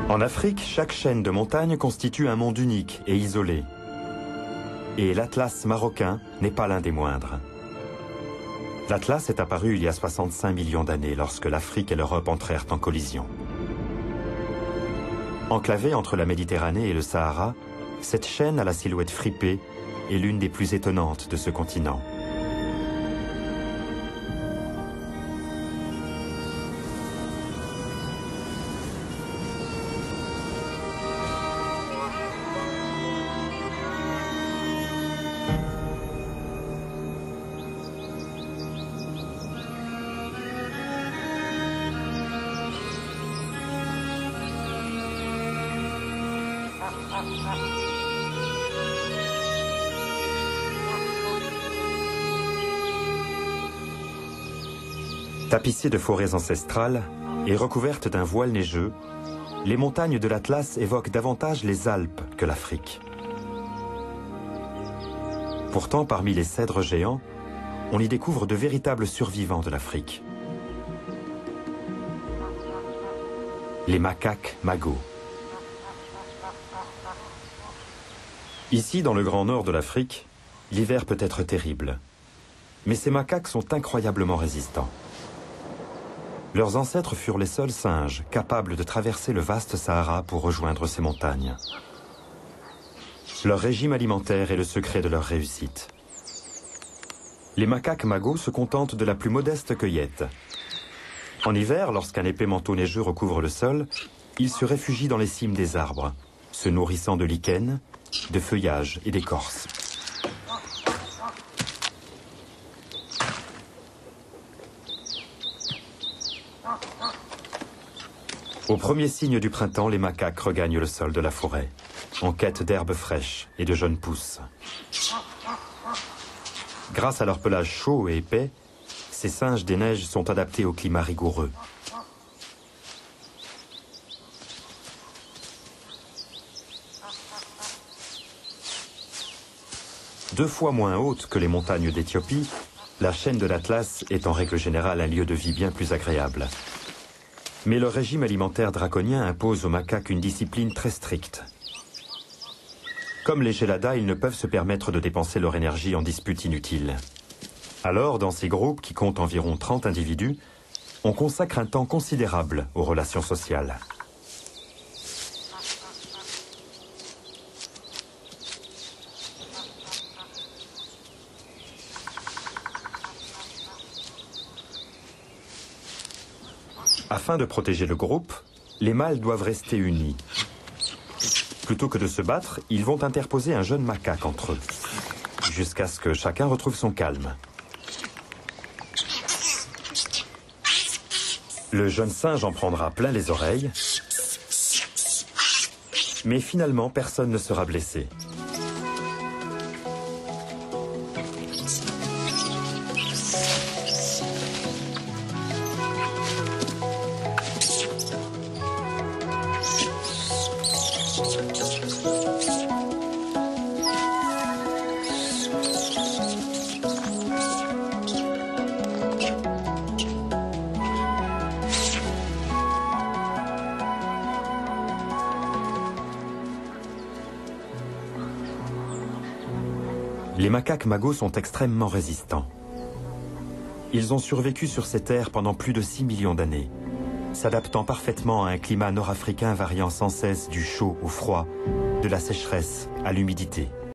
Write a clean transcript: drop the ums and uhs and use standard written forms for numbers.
En Afrique, chaque chaîne de montagnes constitue un monde unique et isolé. Et l'Atlas marocain n'est pas l'un des moindres. L'Atlas est apparu il y a 65 millions d'années lorsque l'Afrique et l'Europe entrèrent en collision. Enclavée entre la Méditerranée et le Sahara, cette chaîne à la silhouette fripée est l'une des plus étonnantes de ce continent. Tapissées de forêts ancestrales et recouvertes d'un voile neigeux, les montagnes de l'Atlas évoquent davantage les Alpes que l'Afrique. Pourtant, parmi les cèdres géants, on y découvre de véritables survivants de l'Afrique. Les macaques magos. Ici, dans le grand nord de l'Afrique, l'hiver peut être terrible. Mais ces macaques sont incroyablement résistants. Leurs ancêtres furent les seuls singes capables de traverser le vaste Sahara pour rejoindre ces montagnes. Leur régime alimentaire est le secret de leur réussite. Les macaques magos se contentent de la plus modeste cueillette. En hiver, lorsqu'un épais manteau neigeux recouvre le sol, ils se réfugient dans les cimes des arbres, se nourrissant de lichens, de feuillage et d'écorce. Au premier signe du printemps, les macaques regagnent le sol de la forêt, en quête d'herbes fraîches et de jeunes pousses. Grâce à leur pelage chaud et épais, ces singes des neiges sont adaptés au climat rigoureux. Deux fois moins haute que les montagnes d'Éthiopie, la chaîne de l'Atlas est en règle générale un lieu de vie bien plus agréable. Mais le régime alimentaire draconien impose aux macaques une discipline très stricte. Comme les geladas, ils ne peuvent se permettre de dépenser leur énergie en disputes inutiles. Alors, dans ces groupes qui comptent environ 30 individus, on consacre un temps considérable aux relations sociales. Afin de protéger le groupe, les mâles doivent rester unis. Plutôt que de se battre, ils vont interposer un jeune macaque entre eux, jusqu'à ce que chacun retrouve son calme. Le jeune singe en prendra plein les oreilles, mais finalement personne ne sera blessé. Les macaques magos sont extrêmement résistants. Ils ont survécu sur ces terres pendant plus de 6 millions d'années, s'adaptant parfaitement à un climat nord-africain variant sans cesse du chaud au froid, de la sécheresse à l'humidité.